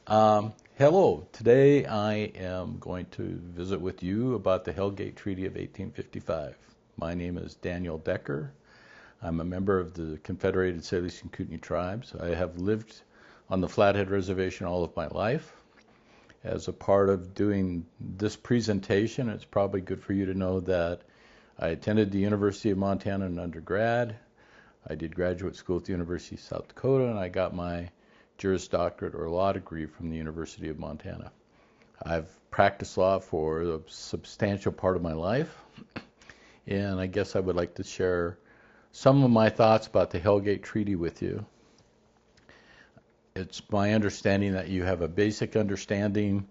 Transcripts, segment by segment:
Hello. Today I am going to visit with you about the Hellgate Treaty of 1855. My name is Daniel Decker. I'm a member of the Confederated Salish and Kootenai tribes. I have lived on the Flathead Reservation all of my life. As a part of doing this presentation, it's probably good for you to know that I attended the University of Montana in undergrad. I did graduate school at the University of South Dakota, and I got my Juris Doctorate or law degree from the University of Montana. I've practiced law for a substantial part of my life, and I guess I would like to share some of my thoughts about the Hellgate Treaty with you. It's my understanding that you have a basic understanding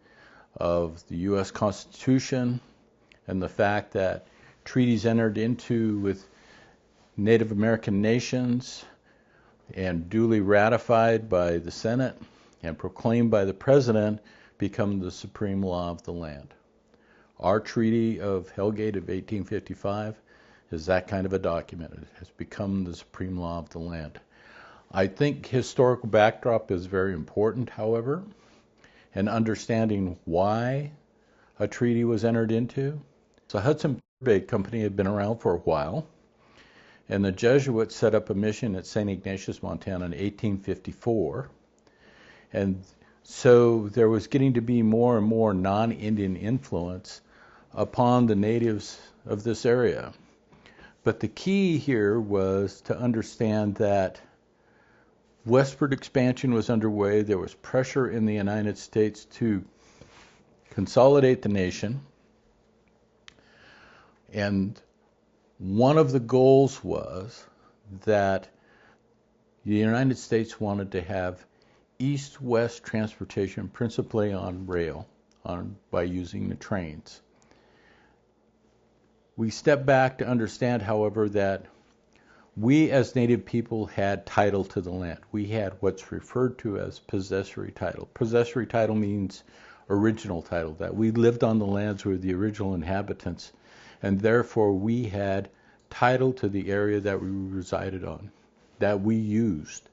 of the U.S. Constitution and the fact that treaties entered into with Native American nations and duly ratified by the Senate and proclaimed by the President become the supreme law of the land. Our Treaty of Hellgate of 1855 is that kind of a document. It has become the supreme law of the land. I think historical backdrop is very important, however, and understanding why a treaty was entered into. The Hudson Bay Company had been around for a while, and the Jesuits set up a mission at St. Ignatius, Montana in 1854. And so there was getting to be more and more non-Indian influence upon the natives of this area. But the key here was to understand that westward expansion was underway. There was pressure in the United States to consolidate the nation. And one of the goals was that the United States wanted to have east-west transportation, principally on rail, by using the trains. We step back to understand, however, that we as Native people had title to the land. We had what's referred to as possessory title. Possessory title means original title, that we lived on the lands where the original inhabitants, and therefore we had title to the area that we resided on, that we used,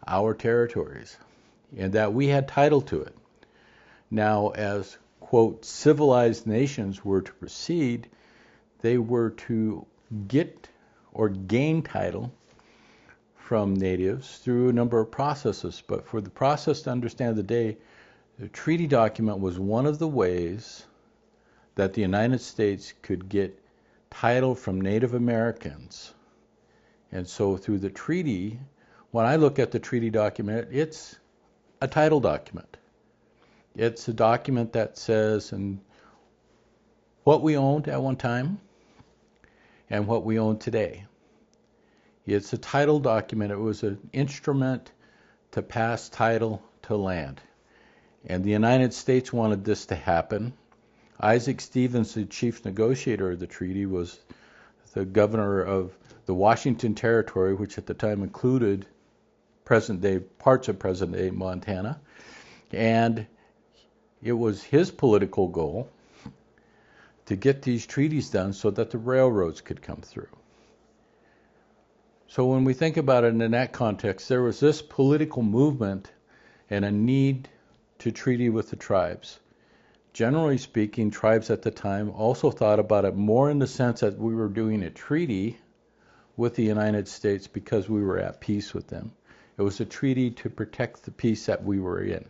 our territories, and that we had title to it. Now, as, quote, civilized nations were to proceed, they were to get or gain title from natives through a number of processes. But for the process to understand the day, the treaty document was one of the ways that the United States could get title from Native Americans. And so through the treaty, when I look at the treaty document, it's a title document. It's a document that says what we owned at one time and what we own today. It's a title document. It was an instrument to pass title to land. And the United States wanted this to happen. Isaac Stevens, the chief negotiator of the treaty, was the governor of the Washington Territory, which at the time included parts of present-day Montana. And it was his political goal to get these treaties done so that the railroads could come through. So when we think about it in that context, there was this political movement and a need to treaty with the tribes. Generally speaking, tribes at the time also thought about it more in the sense that we were doing a treaty with the United States because we were at peace with them. It was a treaty to protect the peace that we were in.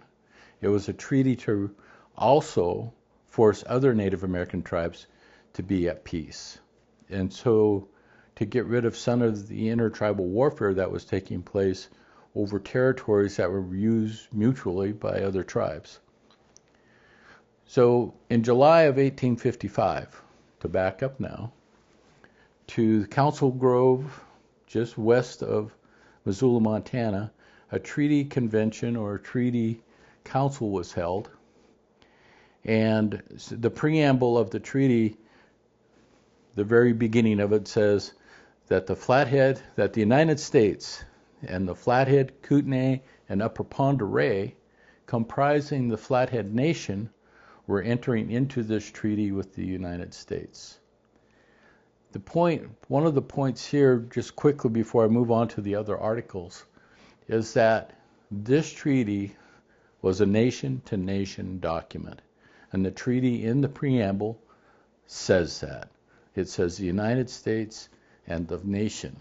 It was a treaty to also force other Native American tribes to be at peace. And so to get rid of some of the intertribal warfare that was taking place over territories that were used mutually by other tribes. So in July of 1855, to back up now, to Council Grove, just west of Missoula, Montana, a treaty convention or a treaty council was held. And the preamble of the treaty, the very beginning of it says that the United States and the Flathead, Kootenai, and Upper Pend Oreille, comprising the Flathead Nation, were entering into this treaty with the United States. One of the points here, just quickly before I move on to the other articles, is that this treaty was a nation-to-nation document. And the treaty in the preamble says that. It says the United States and the nation,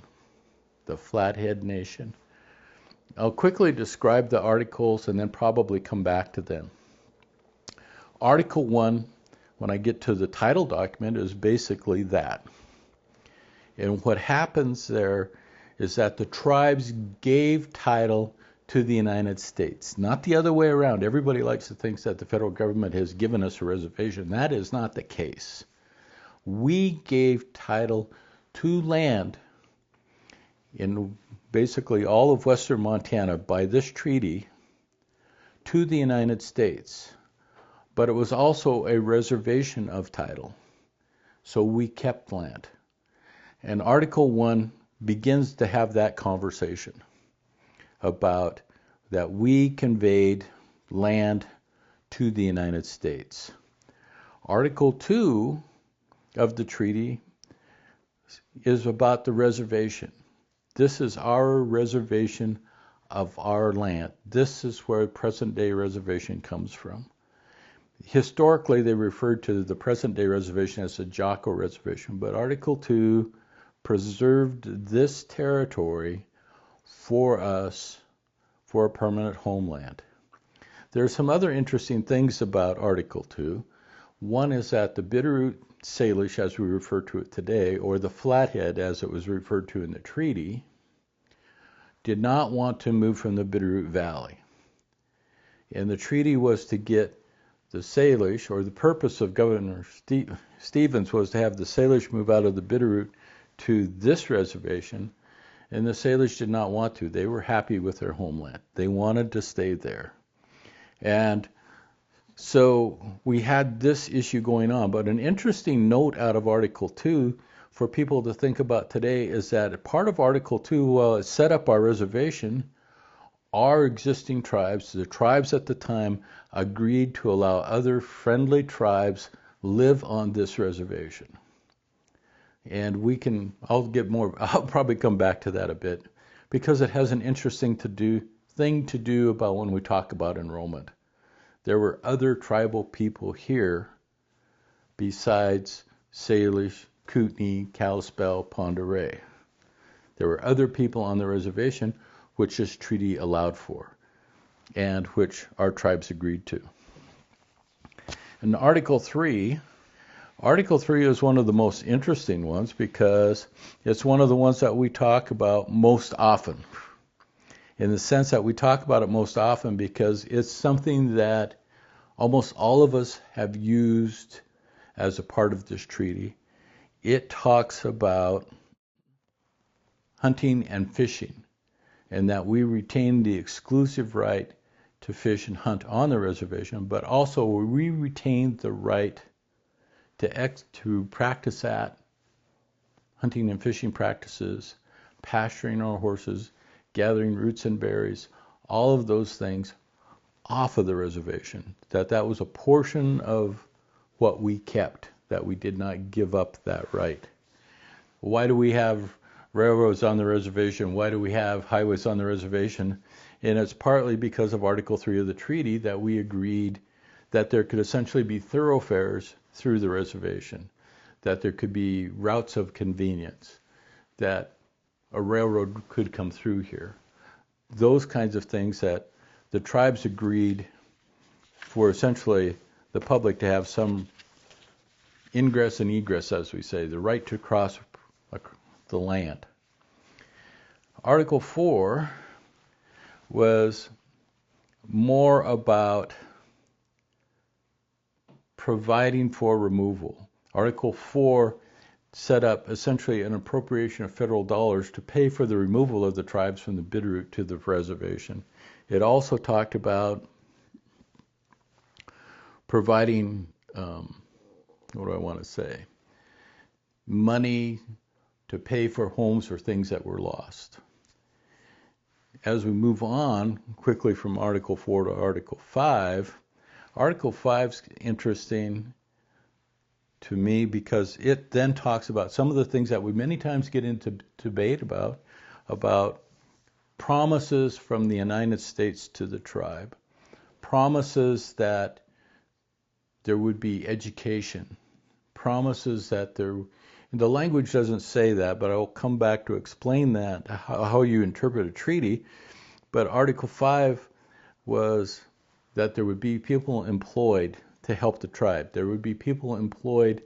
the Flathead Nation. I'll quickly describe the articles and then probably come back to them. Article 1, when I get to the title document, is basically that. And what happens there is that the tribes gave title to the United States, not the other way around. Everybody likes to think that the federal government has given us a reservation. That is not the case. We gave title to land in basically all of western Montana by this treaty to the United States. But it was also a reservation of title. So we kept land. And Article 1 begins to have that conversation about that we conveyed land to the United States. Article 2 of the treaty is about the reservation. This is our reservation of our land. This is where present-day reservation comes from. Historically, they referred to the present-day reservation as the Jocko Reservation, but Article 2 preserved this territory for us for a permanent homeland. There are some other interesting things about Article 2. One is that the Bitterroot Salish, as we refer to it today, or the Flathead, as it was referred to in the treaty, did not want to move from the Bitterroot Valley. And the treaty was to get the Salish, or the purpose of Governor Stevens was to have the Salish move out of the Bitterroot to this reservation, and the Salish did not want to. They were happy with their homeland. They wanted to stay there. And so we had this issue going on. But an interesting note out of Article 2 for people to think about today is that part of Article 2, while it set up our reservation, our existing tribes, the tribes at the time, agreed to allow other friendly tribes live on this reservation. And I'll probably come back to that a bit, because it has an interesting thing to do about when we talk about enrollment. There were other tribal people here besides Salish, Kootenai, Kalispel, Pend Oreille. There were other people on the reservation which this treaty allowed for, and which our tribes agreed to. And Article 3 is one of the most interesting ones because it's one of the ones that we talk about most often. In the sense that we talk about it most often because it's something that almost all of us have used as a part of this treaty. It talks about hunting and fishing, and that we retain the exclusive right to fish and hunt on the reservation, but also we retain the right to practice that hunting and fishing practices, pasturing our horses, gathering roots and berries, all of those things off of the reservation. That was a portion of what we kept, that we did not give up that right. Why do we have railroads on the reservation? Why do we have highways on the reservation? And it's partly because of Article 3 of the treaty that we agreed that there could essentially be thoroughfares through the reservation, that there could be routes of convenience, that a railroad could come through here. Those kinds of things that the tribes agreed for essentially the public to have some ingress and egress, as we say, the right to cross the land. Article 4 was more about providing for removal. Article 4 set up essentially an appropriation of federal dollars to pay for the removal of the tribes from the Bitterroot to the reservation. It also talked about providing, money to pay for homes or things that were lost. As we move on quickly from Article 4 to Article 5, Article 5 is interesting to me because it then talks about some of the things that we many times get into debate about promises from the United States to the tribe, promises that there would be education, promises that the language doesn't say that, but I'll come back to explain that, how you interpret a treaty. But Article 5 was that there would be people employed to help the tribe. There would be people employed,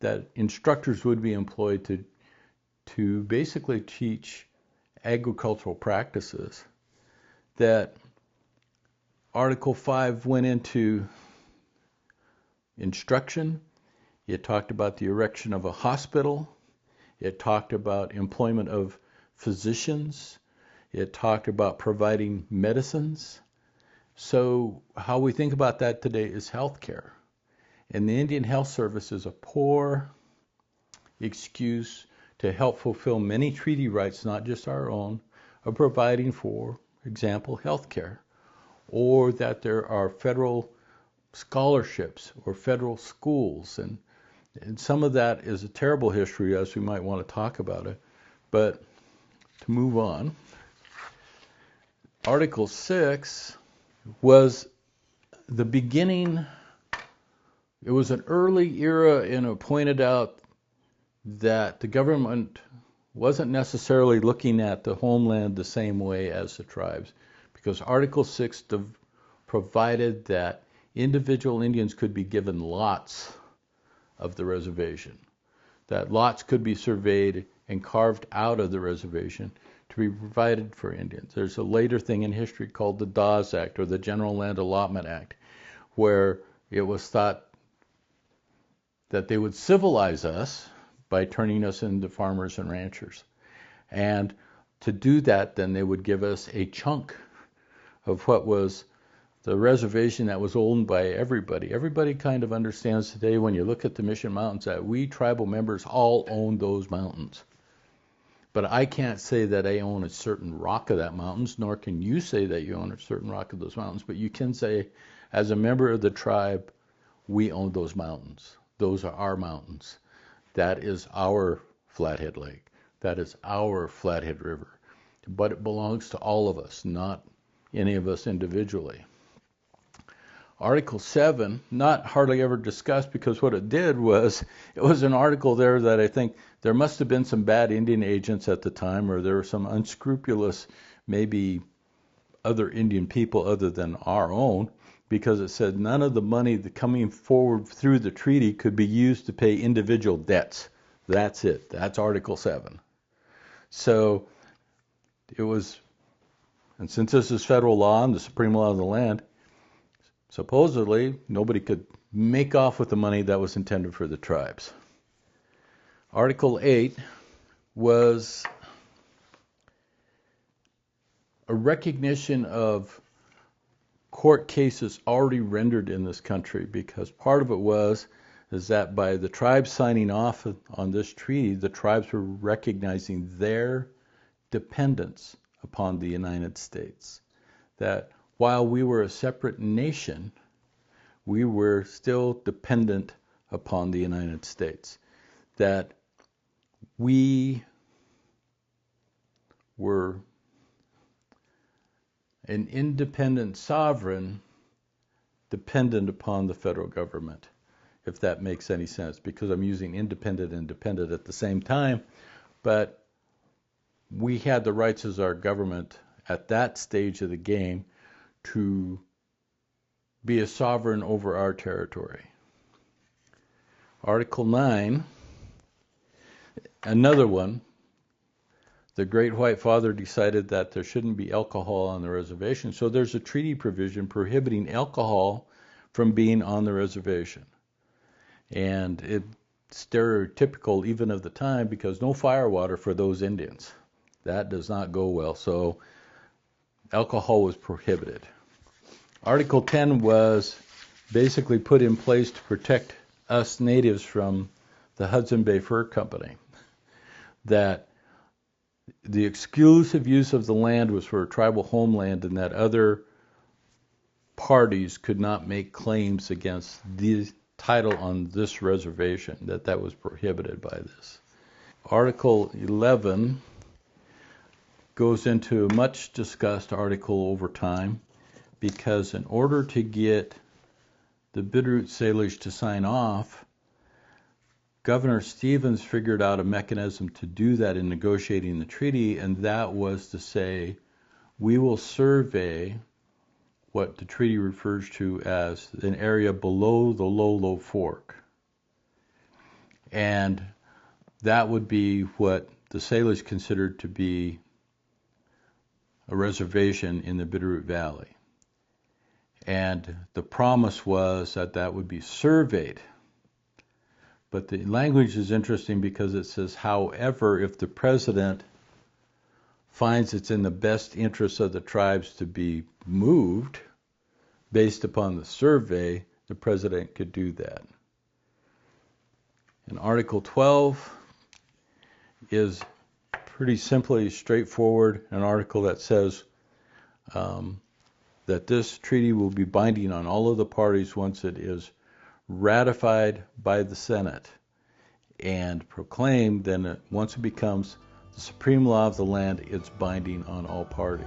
that instructors would be employed to basically teach agricultural practices. That Article 5 went into instruction. It talked about the erection of a hospital. It talked about employment of physicians. It talked about providing medicines. So how we think about that today is healthcare. And the Indian Health Service is a poor excuse to help fulfill many treaty rights, not just our own, of providing, for example, healthcare, or that there are federal scholarships or federal schools. And some of that is a terrible history, as we might want to talk about it. But to move on, Article 6 was the beginning. It was an early era, and it pointed out that the government wasn't necessarily looking at the homeland the same way as the tribes, because Article 6 provided that individual Indians could be given lots of the reservation, that lots could be surveyed and carved out of the reservation to be provided for Indians. There's a later thing in history called the Dawes Act, or the General Land Allotment Act, where it was thought that they would civilize us by turning us into farmers and ranchers. And to do that, then they would give us a chunk of what was the reservation that was owned by everybody. Everybody kind of understands today, when you look at the Mission Mountains, that we tribal members all own those mountains. But I can't say that I own a certain rock of that mountains, nor can you say that you own a certain rock of those mountains. But you can say, as a member of the tribe, we own those mountains. Those are our mountains. That is our Flathead Lake. That is our Flathead River. But it belongs to all of us, not any of us individually. Article 7, not hardly ever discussed, because what it did was, it was an article there that I think there must have been some bad Indian agents at the time, or there were some unscrupulous, maybe other Indian people other than our own, because it said none of the money coming forward through the treaty could be used to pay individual debts. That's it. That's Article 7. So it was, and since this is federal law and the supreme law of the land, supposedly nobody could make off with the money that was intended for the tribes. Article 8 was a recognition of court cases already rendered in this country, because part of it is that by the tribes signing off on this treaty, the tribes were recognizing their dependence upon the United States. That while we were a separate nation, we were still dependent upon the United States. That we were an independent sovereign dependent upon the federal government, if that makes any sense, because I'm using independent and dependent at the same time. But we had the rights as our government at that stage of the game to be a sovereign over our territory. Article 9, another one. The Great White Father decided that there shouldn't be alcohol on the reservation, so there's a treaty provision prohibiting alcohol from being on the reservation. And it's stereotypical even of the time, because no firewater for those Indians. That does not go well, so alcohol was prohibited. Article 10 was basically put in place to protect us natives from the Hudson Bay Fur Company. That the exclusive use of the land was for a tribal homeland, and that other parties could not make claims against the title on this reservation, that was prohibited by this. Article 11 goes into a much discussed article over time, because in order to get the Bitterroot Salish to sign off, Governor Stevens figured out a mechanism to do that in negotiating the treaty, and that was to say, we will survey what the treaty refers to as an area below the Lolo Fork. And that would be what the Salish considered to be a reservation in the Bitterroot Valley. And the promise was that that would be surveyed. But the language is interesting because it says, however, if the president finds it's in the best interest of the tribes to be moved based upon the survey, the president could do that. And Article 12 is pretty simply straightforward, an article that says that this treaty will be binding on all of the parties once it is ratified by the Senate and proclaimed. Then once it becomes the supreme law of the land, it's binding on all parties.